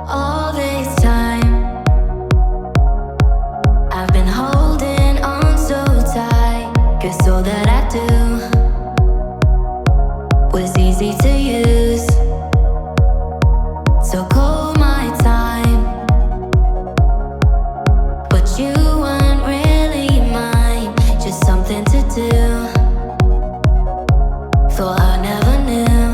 All this time, I've been holding on so tight, 'cause all that I do was easy to use. So call my time, but you weren't really mine, just something to do. Thought I never knew.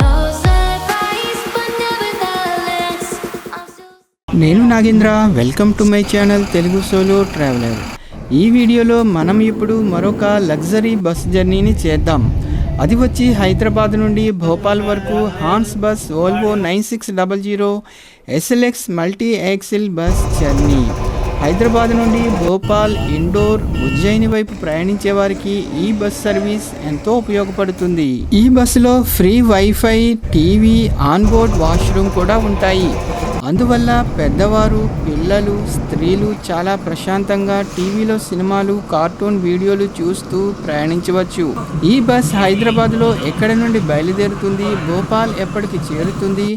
No surprise, but nevertheless, I'm still. నేను Nagendra, welcome to my channel Telugu solo traveller. ఈ వీడియోలో మనం ఇప్పుడు మరొక luxury bus జర్నీని చేద్దాం. అది వచ్చి హైదరాబాద్ నుండి భోపాల్ వరకు Hans bus Volvo 9600 SLX multi axle bus journey. Hyderabad నుండి భోపాల్, ఇండోర్, ఉజ్జయిని వైపు ప్రయాణించే వారికి ఈ బస్ సర్వీస్ ఎంతో ఉపయోగపడుతుంది. ఈ బస్సులో free wifi, TV, onboard washroom కూడా ఉంటాయి. అందువల్ల పెద్దవారు, పిల్లలు, స్త్రీలు చాలా ప్రశాంతంగా టీవీలో సినిమాలు, కార్టూన్ వీడియోలు చూస్తూ ప్రయాణించవచ్చు. ఈ బస్ హైదరాబాద్లో ఎక్కడి నుండి బయలుదేరుతుంది, భోపాల్ ఎప్పటికి చేరుతుంది,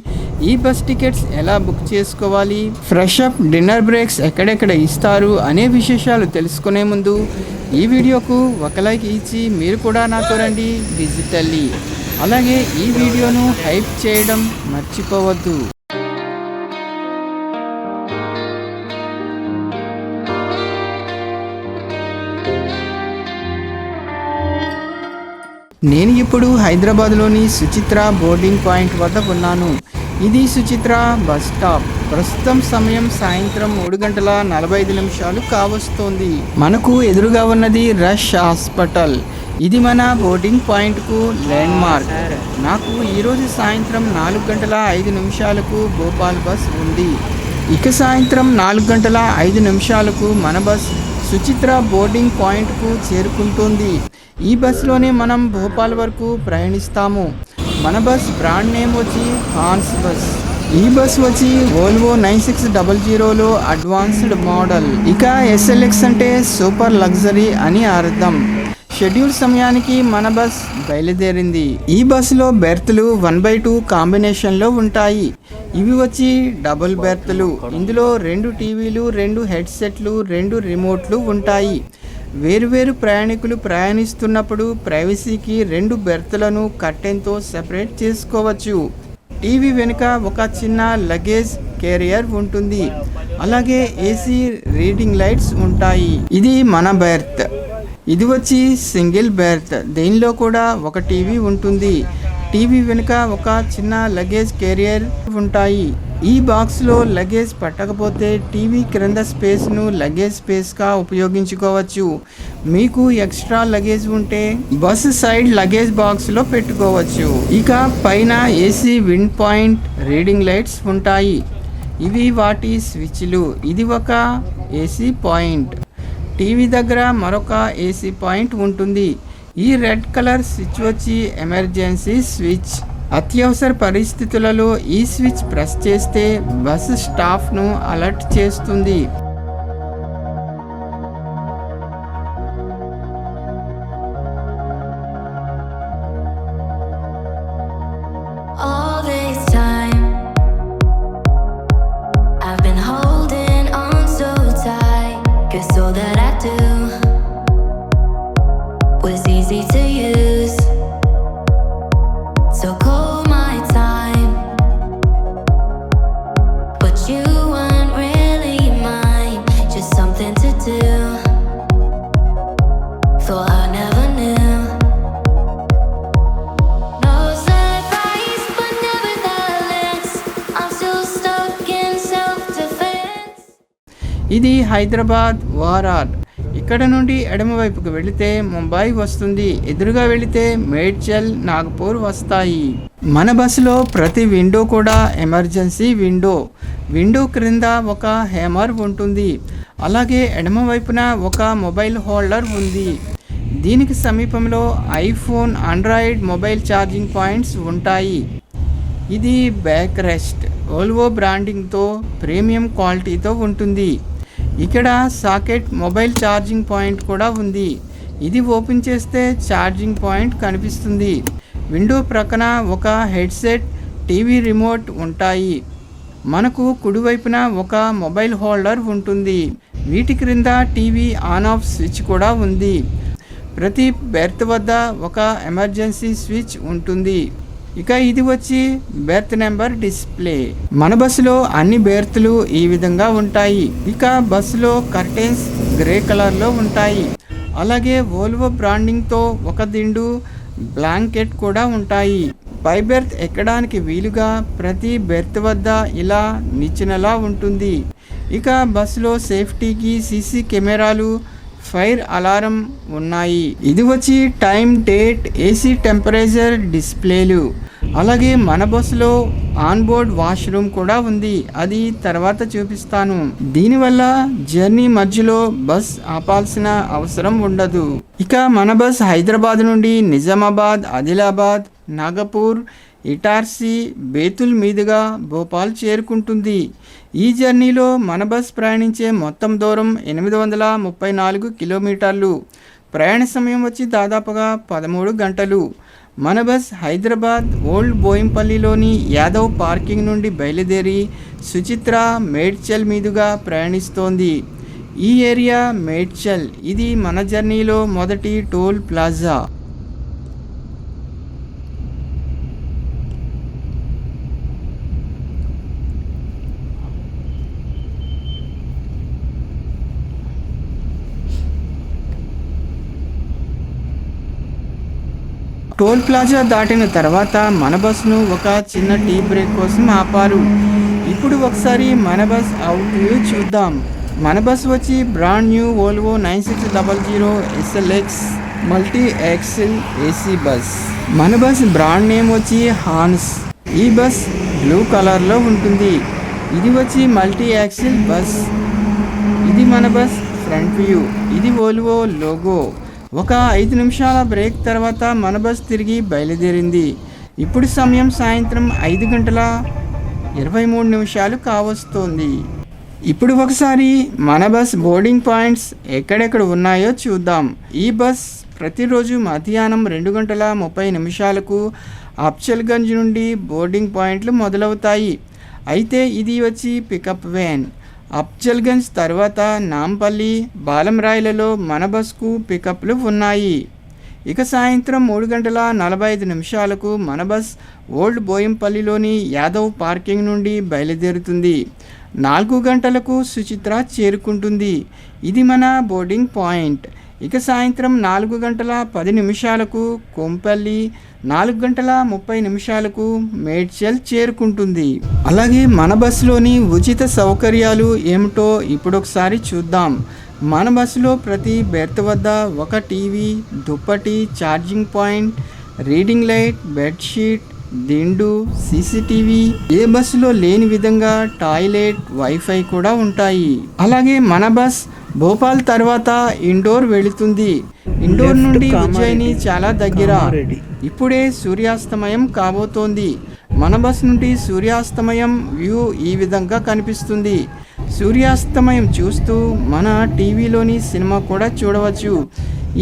ఈ బస్ టికెట్స్ ఎలా బుక్ చేసుకోవాలి, ఫ్రెష్ అప్, డిన్నర్ బ్రేక్స్ ఎక్కడెక్కడ ఇస్తారు అనే విశేషాలు తెలుసుకునే ముందు ఈ వీడియోకు ఒక లైక్ ఇచ్చి మీరు కూడా నాతో రండి డిజిటల్లీ. అలాగే ఈ వీడియోను హైప్ చేయడం మర్చిపోవద్దు. నేను ఇప్పుడు హైదరాబాద్లోని సుచిత్ర బోర్డింగ్ పాయింట్ వద్ద ఉన్నాను. ఇది సుచిత్ర బస్ స్టాప్. ప్రస్తుతం సమయం సాయంత్రం 3:45 కావస్తోంది. మనకు ఎదురుగా ఉన్నది రష్ హాస్పిటల్. ఇది మన బోర్డింగ్ పాయింట్కు ల్యాండ్ మార్క్. నాకు ఈరోజు సాయంత్రం 4:05 భోపాల్ బస్ ఉంది. ఇక సాయంత్రం 4:05 మన బస్ సుచిత్ర బోర్డింగ్ పాయింట్కు చేరుకుంటుంది. ఈ బస్సులోనే మనం భోపాల్ వరకు ప్రయాణిస్తాము. మన బస్ బ్రాండ్ నేమ్ వచ్చి హాన్స్ బస్. ఈ బస్ వచ్చి వోల్వో 9600లో అడ్వాన్స్డ్ మోడల్. ఇక SLX అంటే సూపర్ లగ్జరీ అని అర్థం. షెడ్యూల్ సమయానికి మన బస్ బయలుదేరింది. ఈ బస్సులో బెర్త్లు 1/2 కాంబినేషన్లో ఉంటాయి. ఇవి వచ్చి డబుల్ బెర్త్లు. ఇందులో 2 టీవీలు, 2 హెడ్సెట్లు, 2 రిమోట్లు ఉంటాయి. వేరువేరు ప్రయాణికులు ప్రయాణిస్తున్నప్పుడు ప్రైవసీకి 2 బెర్త్లను కర్టెన్తో సెపరేట్ చేసుకోవచ్చు. టీవీ వెనుక ఒక చిన్న లగేజ్ క్యారియర్ ఉంటుంది. అలాగే ఏసీ రీడింగ్ లైట్స్ ఉంటాయి. ఇది మన బెర్త్. ఇది వచ్చి సింగిల్ బెర్త్. దీనిలో కూడా ఒక టీవీ ఉంటుంది. టీవీ వెనుక ఒక చిన్న లగేజ్ క్యారియర్ ఉంటాయి. ఈ బాక్స్లో లగేజ్ పట్టకపోతే టీవీ క్రింద స్పేస్ను లగేజ్ స్పేస్గా ఉపయోగించుకోవచ్చు. మీకు ఎక్స్ట్రా లగేజ్ ఉంటే బస్ సైడ్ లగేజ్ బాక్స్లో పెట్టుకోవచ్చు. ఇక పైన AC wind point reading lights ఉంటాయి. ఇవి వాటి స్విచ్లు. ఇది ఒక ఏసీ పాయింట్. టీవీ దగ్గర మరొక ఏసీ పాయింట్ ఉంటుంది. ఈ రెడ్ కలర్ స్విచ్ వచ్చి ఎమర్జెన్సీ స్విచ్. అత్యవసర పరిస్థితులలో ఈ స్విచ్ ప్రెస్ చేస్తే బస్ స్టాఫ్ను అలర్ట్ చేస్తుంది. All this time, I've been holding on so tight, 'cause all that I do was easy to use. So call my time, but you weren't really mine, just something to do. Thought I never knew. No surprise, but nevertheless, I'm still stuck in self-defense. ఇది Hyderabad ORR. ఇక్కడ నుండి ఎడమవైపుకు వెళితే ముంబై వస్తుంది. ఎదురుగా వెళితే మేడ్చల్, నాగపూర్ వస్తాయి. మన బస్సులో ప్రతి విండో కూడా ఎమర్జెన్సీ విండో. విండో క్రింద ఒక హ్యామర్ ఉంటుంది. అలాగే ఎడమవైపున ఒక మొబైల్ హోల్డర్ ఉంది. దీనికి సమీపంలో iPhone, Android mobile charging points ఉంటాయి. ఇది బ్యాక్ రెస్ట్. వోల్వో బ్రాండింగ్తో ప్రీమియం క్వాలిటీతో ఉంటుంది. ఇక్కడ సాకెట్ మొబైల్ ఛార్జింగ్ పాయింట్ కూడా ఉంది. ఇది ఓపెన్ చేస్తే ఛార్జింగ్ పాయింట్ కనిపిస్తుంది. విండో ప్రక్కన ఒక హెడ్సెట్ టీవీ రిమోట్ ఉంటాయి. మనకు కుడివైపున ఒక మొబైల్ హోల్డర్ ఉంటుంది. వీటి క్రింద టీవీ ఆన్ ఆఫ్ స్విచ్ కూడా ఉంది. ప్రతి బెర్త్ వద్ద ఒక ఎమర్జెన్సీ స్విచ్ ఉంటుంది. ఇక ఇది వచ్చి బెర్త్ నెంబర్ డిస్ప్లే. మన బస్సులో అన్ని బెర్త్లు ఈ విధంగా ఉంటాయి. ఇక బస్సులో కర్టెన్స్ గ్రే కలర్లో ఉంటాయి. అలాగే వోల్వో బ్రాండింగ్తో ఒక దిండు బ్లాంకెట్ కూడా ఉంటాయి. పై బెర్త్ ఎక్కడానికి వీలుగా ప్రతి బెర్త్ వద్ద ఇలా నిచ్చెనలా ఉంటుంది. ఇక బస్సులో సేఫ్టీకి సీసీ కెమెరాలు, ఫైర్ అలారం ఉన్నాయి. ఇది వచ్చి టైం, డేట్, ఏసీ టెంపరేచర్ డిస్ప్లేలు. అలాగే మన బస్సులో ఆన్బోర్డ్ వాష్రూమ్ కూడా ఉంది. అది తర్వాత చూపిస్తాను. దీనివల్ల జర్నీ మధ్యలో బస్ ఆపాల్సిన అవసరం ఉండదు. ఇక మన బస్ హైదరాబాద్ నుండి నిజామాబాద్, ఆదిలాబాద్, నాగపూర్, ఇటార్సీ, బేతుల్ మీదుగా భోపాల్ చేరుకుంటుంది. ఈ జర్నీలో మన బస్ ప్రయాణించే మొత్తం దూరం 834 కిలోమీటర్లు. ప్రయాణ సమయం వచ్చి దాదాపుగా 13 గంటలు. మన బస్ హైదరాబాద్ ఓల్డ్ బోయింపల్లిలోని యాదవ్ పార్కింగ్ నుండి బయలుదేరి సుచిత్ర, మేడ్చల్ మీదుగా ప్రయాణిస్తోంది. ఈ ఏరియా మేడ్చల్. ఇది మన జర్నీలో మొదటి టోల్ ప్లాజా. టోల్ ప్లాజా దాటిన తర్వాత మన బస్సును ఒక చిన్న టీ బ్రేక్ కోసం ఆపారు. ఇప్పుడు ఒకసారి మన బస్ అవుట్ వ్యూ చూద్దాం. మన బస్ వచ్చి brand new Volvo 9600 SLX multi axle AC bus. మన బస్ బ్రాండ్ నేమ్ వచ్చి హాన్స్. ఈ బస్ బ్లూ కలర్లో ఉంటుంది. ఇది వచ్చి మల్టీ యాక్సిల్ బస్. ఇది మన బస్ ఫ్రంట్ వ్యూ. ఇది వోల్వో లోగో. ఒక 5 నిమిషాల బ్రేక్ తర్వాత మన బస్ తిరిగి బయలుదేరింది. ఇప్పుడు సమయం సాయంత్రం 5:23 కావస్తోంది. ఇప్పుడు ఒకసారి మన బస్ బోర్డింగ్ పాయింట్స్ ఎక్కడెక్కడ ఉన్నాయో చూద్దాం. ఈ బస్ ప్రతిరోజు మధ్యాహ్నం 2:30 అఫ్జల్గంజ్ నుండి బోర్డింగ్ పాయింట్లు మొదలవుతాయి. అయితే ఇది వచ్చి పికప్ వ్యాన్. అఫ్జల్గంజ్ తర్వాత నాంపల్లి, బాలంరాయిలలో మన బస్కు పికప్లు ఉన్నాయి. ఇక సాయంత్రం 3:45 మన బస్ ఓల్డ్ బోయింపల్లిలోని యాదవ్ పార్కింగ్ నుండి బయలుదేరుతుంది. 4 గంటలకు సుచిత్ర చేరుకుంటుంది. ఇది మన బోర్డింగ్ పాయింట్. ఇక సాయంత్రం 4:10 కొంపల్లి, 4:30 మేడ్చల్ చేరుకుంటుంది. అలాగే మన బస్సులోని ఉచిత సౌకర్యాలు ఏమిటో ఇప్పుడు ఒకసారి చూద్దాం. మన బస్సులో ప్రతి బెర్త్ వద్ద ఒక టీవీ, దుప్పటి, charging point, reading light, bedsheet, దిండు, సీసీటీవీ, ఏ బస్సులో లేని విధంగా టాయిలెట్, వైఫై కూడా ఉంటాయి. అలాగే మన బస్ భోపాల్ తర్వాత ఇండోర్ వెళుతుంది. ఇండోర్ నుండి ఉజ్జయిని చాలా దగ్గర. ఇప్పుడే సూర్యాస్తమయం కాబోతోంది. మన బస్ నుండి సూర్యాస్తమయం వ్యూ ఈ విధంగా కనిపిస్తుంది. సూర్యాస్తమయం చూస్తూ మన టీవీలోని సినిమా కూడా చూడవచ్చు.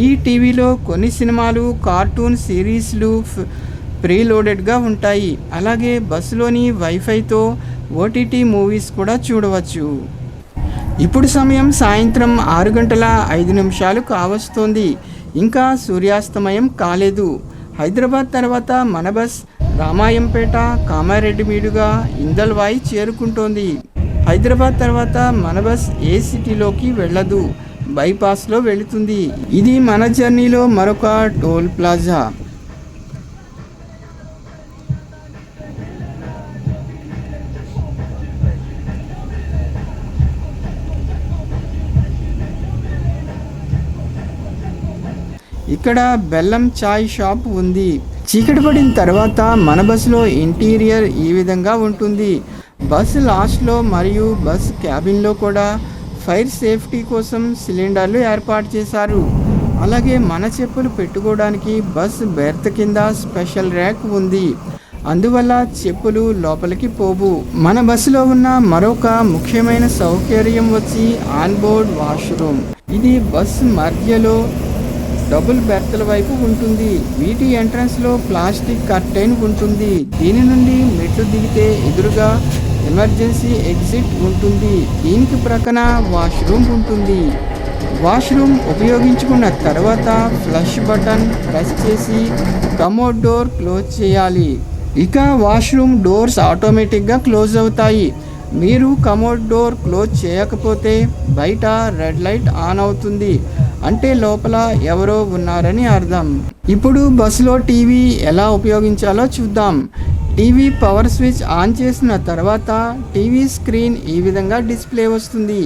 ఈ టీవీలో కొన్ని సినిమాలు, కార్టూన్ సిరీస్లు ప్రీలోడెడ్గా ఉంటాయి. అలాగే బస్సులోని వైఫైతో ఓటీటీ మూవీస్ కూడా చూడవచ్చు. ఇప్పుడు సమయం సాయంత్రం 6:05 కావస్తోంది. ఇంకా సూర్యాస్తమయం కాలేదు. హైదరాబాద్ తర్వాత మన బస్ రామాయంపేట, కామారెడ్డి మీదుగా ఇందల్వాయి చేరుకుంటోంది. హైదరాబాద్ తర్వాత మన బస్ ఏ సిటీలోకి వెళ్ళదు, బైపాస్లో వెళుతుంది. ఇది మన జర్నీలో మరొక టోల్ ప్లాజా. ఇక్కడ బెల్లం చాయ్ షాప్ ఉంది. చీకటి పడిన తర్వాత మన బస్సులో ఇంటీరియర్ ఈ విధంగా ఉంటుంది. బస్సు లాస్ట్లో మరియు బస్ క్యాబిన్లో కూడా ఫైర్ సేఫ్టీ కోసం సిలిండర్లు ఏర్పాటు చేశారు. అలాగే మన చెప్పులు పెట్టుకోవడానికి బస్ బెర్త్ కింద స్పెషల్ ర్యాక్ ఉంది. అందువల్ల చెప్పులు లోపలికి పోవు. మన బస్సులో ఉన్న మరొక ముఖ్యమైన సౌకర్యం వచ్చి ఆన్బోర్డ్ వాష్రూమ్. ఇది బస్ మధ్యలో డబుల్ బెర్త్ల వైపు ఉంటుంది. వీటి ఎంట్రన్స్ లో ప్లాస్టిక్ కర్టెన్ ఉంటుంది. దీని నుండి మెట్లు దిగితే ఎదురుగా ఎమర్జెన్సీ ఎగ్జిట్ ఉంటుంది. దీనికి ప్రక్కన వాష్రూమ్ ఉంటుంది. వాష్రూమ్ ఉపయోగించుకున్న తర్వాత ఫ్లష్ బటన్ ప్రెస్ చేసి కమోడ్ డోర్ క్లోజ్ చేయాలి. ఇక వాష్రూమ్ డోర్స్ ఆటోమేటిక్గా క్లోజ్ అవుతాయి. మీరు కమోడ్ డోర్ క్లోజ్ చేయకపోతే బయట రెడ్ లైట్ ఆన్ అవుతుంది, అంటే లోపల ఎవరో ఉన్నారని అర్థం. ఇప్పుడు బస్సులో టీవీ ఎలా ఉపయోగించాలో చూద్దాం. టీవీ పవర్ స్విచ్ ఆన్ చేసిన తర్వాత టీవీ స్క్రీన్ ఈ విధంగా డిస్ప్లే వస్తుంది.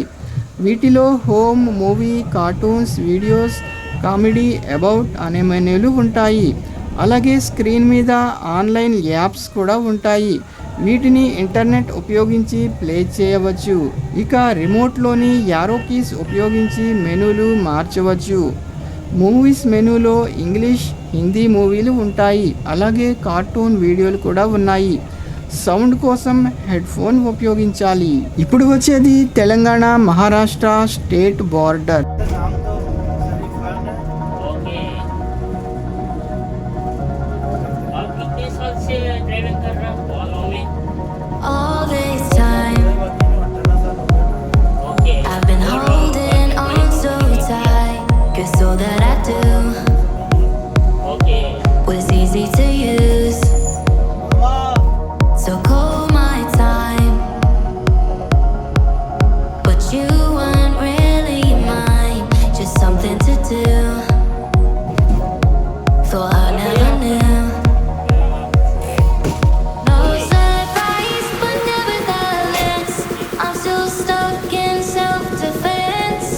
వీటిలో home, movie, cartoons, videos, comedy, about అనే మెనూలు ఉంటాయి. అలాగే స్క్రీన్ మీద ఆన్లైన్ యాప్స్ కూడా ఉంటాయి. వీటిని ఇంటర్నెట్ ఉపయోగించి ప్లే చేయవచ్చు. ఇక రిమోట్లోని యారో కీస్ ఉపయోగించి మెనూలు మార్చవచ్చు. మూవీస్ మెనూలో ఇంగ్లీష్, హిందీ మూవీలు ఉంటాయి. అలాగే కార్టూన్ వీడియోలు కూడా ఉన్నాయి. సౌండ్ కోసం హెడ్ ఫోన్ ఉపయోగించాలి. ఇప్పుడు వచ్చేది Telangana Maharashtra state border. All this time, I've been holding on so tight, 'cause all that I do was easy to use. So call my time, but you weren't really mine, just something to do. Thought I never knew. No surprise, but nevertheless, I'm still stuck in self-defense.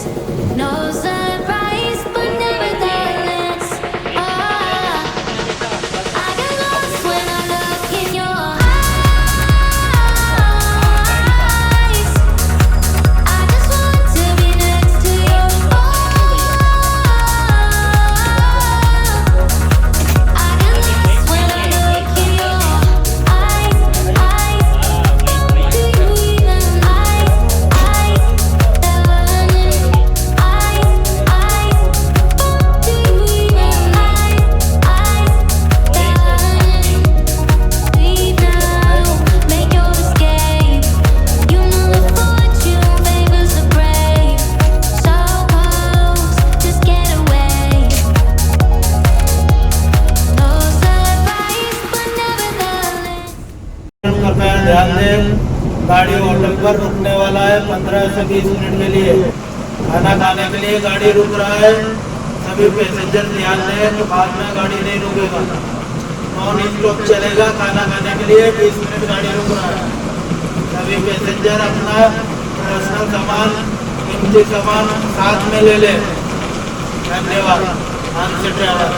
No surprise, but nevertheless, I get lost when I look in your eyes. I just want to be next to you. I get lost when I look in your eyes. Do you even leave now, make your escape. You know the fortune favors the brave. So close, just get away. No surprise, but nevertheless. कृपया ध्यान दें, गाड़ी hotel पर रुकने वाला है 15 से 20 minute के लिए। खाना खाने के लिए गाड़ी रुक रहा है। सभी पैसेंजर ध्यान दें कि बाद में गाड़ी नहीं रुकेगा। नॉन स्टॉप चलेगा। खाना खाने के लिए 20 मिनट गाड़ी रुक रहा है। सभी पैसेंजर अपना पर्सनल सामान, कीमती सामान साथ में ले लें। धन्यवाद। Answer driver.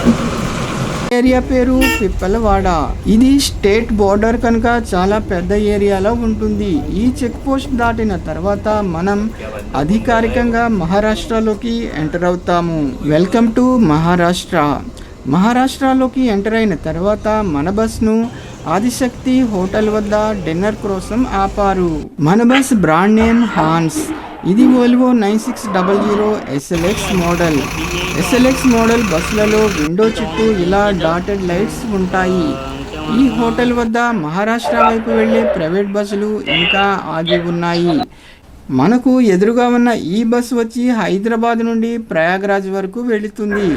ఏరియా పేరు పిప్పలవాడ. ఇది స్టేట్ బోర్డర్ కనుక చాలా పెద్ద ఏరియాలో ఉంటుంది. ఈ చెక్ పోస్ట్ దాటిన తర్వాత మనం అధికారికంగా మహారాష్ట్రలోకి ఎంటర్ అవుతాము. Welcome to Maharashtra. మహారాష్ట్రలోకి ఎంటర్ అయిన తర్వాత మన బస్ను ఆదిశక్తి హోటల్ వద్ద డిన్నర్ కోసం ఆపారు. మన బస్ బ్రాండ్ నేమ్ హాన్స్. ఇది Volvo 9600 SLX model. SLX model బస్సులలో విండో చుట్టూ ఇలా డాటెడ్ లైట్స్ ఉంటాయి. ఈ హోటల్ వద్ద మహారాష్ట్ర వైపు వెళ్ళే ప్రైవేట్ బస్సులు ఇంకా ఆగి ఉన్నాయి. మనకు ఎదురుగా ఉన్న ఈ బస్సు వచ్చి హైదరాబాద్ నుండి ప్రయాగ్రాజ్ వరకు వెళుతుంది.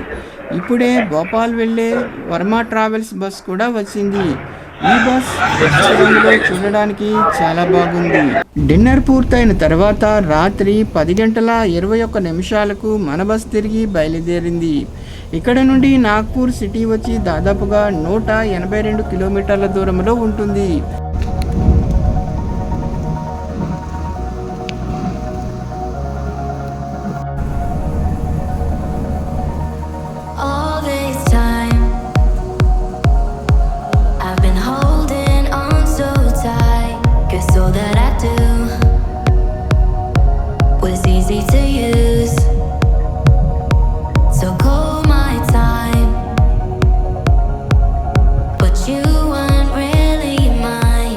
ఇప్పుడే భోపాల్ వెళ్ళే వర్మ ట్రావెల్స్ బస్ కూడా వచ్చింది. ఈ బస్ రంగులో చూడడానికి చాలా బాగుంది. డిన్నర్ పూర్తయిన తర్వాత రాత్రి 10:21 మన బస్ తిరిగి బయలుదేరింది. ఇక్కడ నుండి నాగ్పూర్ సిటీ వచ్చి దాదాపుగా 182 కిలోమీటర్ల దూరంలో ఉంటుంది. All this time, I've been holding on so tight, 'cause all that I do was easy to use. So call my time, but you weren't really mine.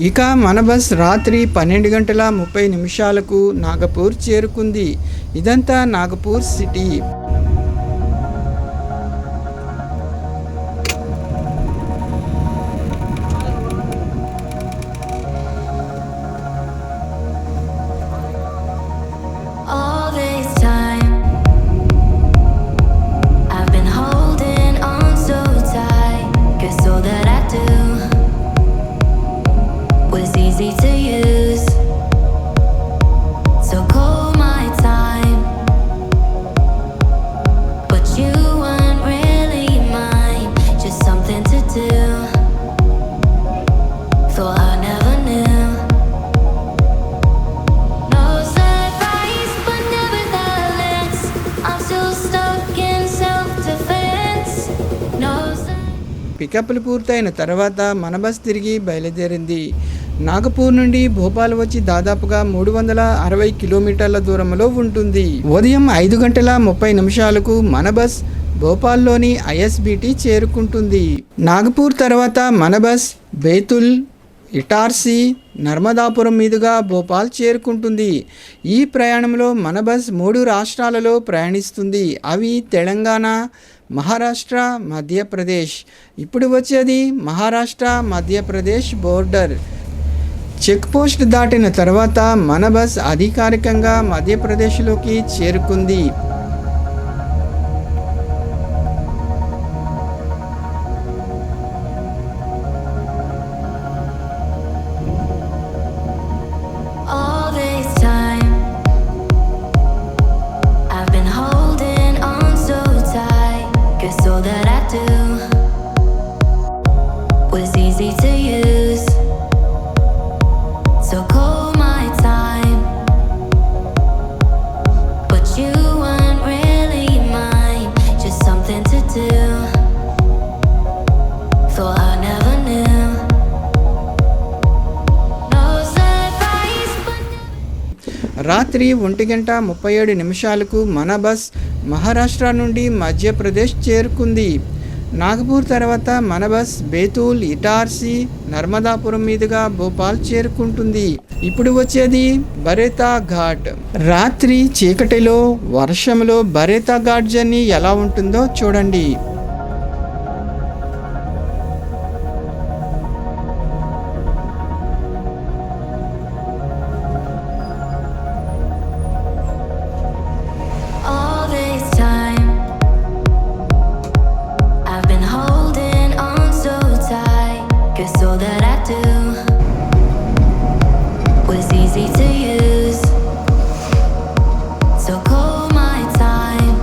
ఇక మన బస్ రాత్రి 12 గంటల 30 నిమిషాలకు నాగపూర్ చేరుకుంది. ఇదంతా Nagpur city. All this time, I've been holding on so tight, 'cause all that I do was easy to use. So call my time, but you weren't really mine, just something to do. Thought I never knew. No surprise, but nevertheless, I'm still stuck in self-defense. No పికప్లు పూర్తయిన తర్వాత మన bus తిరిగి బయలుదేరింది. నాగపూర్ నుండి భోపాల్ వచ్చి దాదాపుగా 360 కిలోమీటర్ల దూరంలో ఉంటుంది. ఉదయం 5 గంటల 30 నిమిషాలకు మన బస్ భోపాల్లోని ఐఎస్బిటి చేరుకుంటుంది. నాగపూర్ తర్వాత మన బస్ బేతుల్, ఇటార్సీ, నర్మదాపురం మీదుగా భోపాల్ చేరుకుంటుంది. ఈ ప్రయాణంలో మన బస్ 3 రాష్ట్రాలలో ప్రయాణిస్తుంది. అవి తెలంగాణ, మహారాష్ట్ర, మధ్యప్రదేశ్. ఇప్పుడు వచ్చేది Maharashtra Madhya Pradesh border. Check post దాటిన తర్వాత మన బస్ అధికారికంగా మధ్యప్రదేశ్లోకి చేరుకుంది. All this time, I've been holding on so tight, 'cause all that I do was easy to use. So call my time, but you weren't really mine, just something to do. Thought I never knew. No surprise, but రాత్రి 1 గంట 37 నిమిషాలకు మన bus Maharashtra నుండి మధ్యప్రదేశ్ చేరుకుంది. నాగపూర్ తర్వాత మన bus Betul, Itarsi, Narmadapuram మీదుగా భోపాల్ చేరుకుంటుంది. ఇప్పుడు వచ్చేది బరేతా ఘాట్. రాత్రి చీకటిలో వర్షంలో బరేతా ఘాట్ జర్నీ ఎలా ఉంటుందో చూడండి. all this time, I've been holding on so tight, 'cause all that I do was easy to use. So call my time,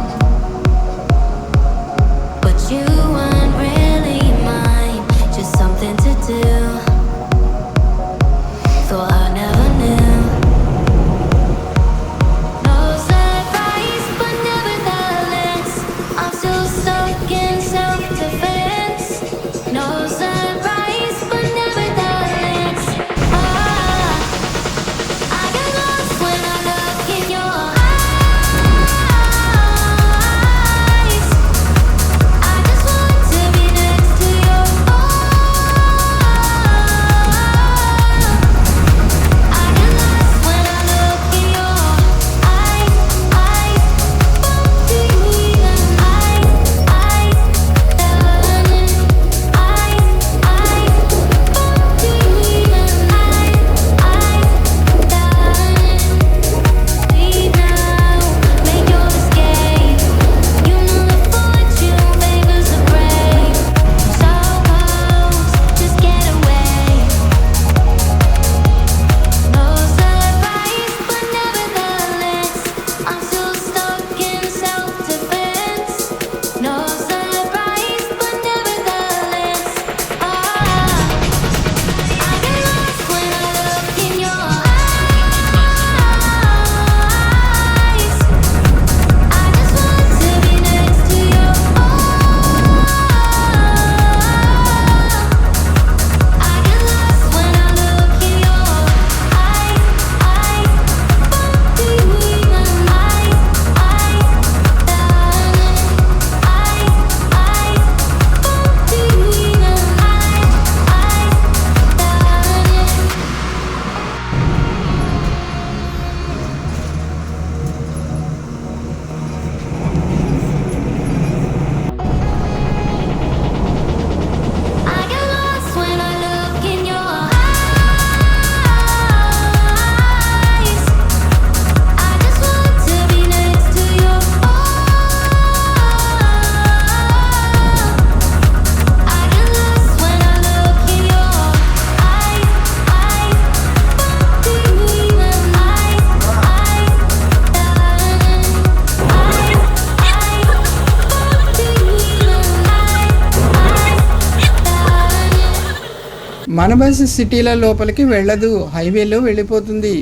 మన బస్ సిటీల లోపలికి వెళ్ళదు, హైవేలో వెళ్ళిపోతుంది.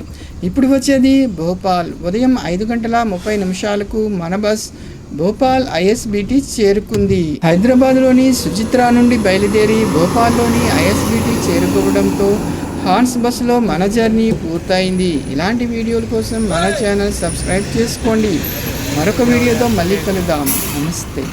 ఇప్పుడు వచ్చేది భోపాల్. ఉదయం 5:30 మన బస్ భోపాల్ ఐఎస్బిటి చేరుకుంది. హైదరాబాద్లోని సుచిత్ర నుండి బయలుదేరి భోపాల్లోని ఐఎస్బిటి చేరుకోవడంతో హాన్స్ బస్సులో మన జర్నీ పూర్తయింది. ఇలాంటి వీడియోల కోసం మన ఛానల్ సబ్స్క్రైబ్ చేసుకోండి. మరొక వీడియోతో మళ్ళీ కలుద్దాం. నమస్తే.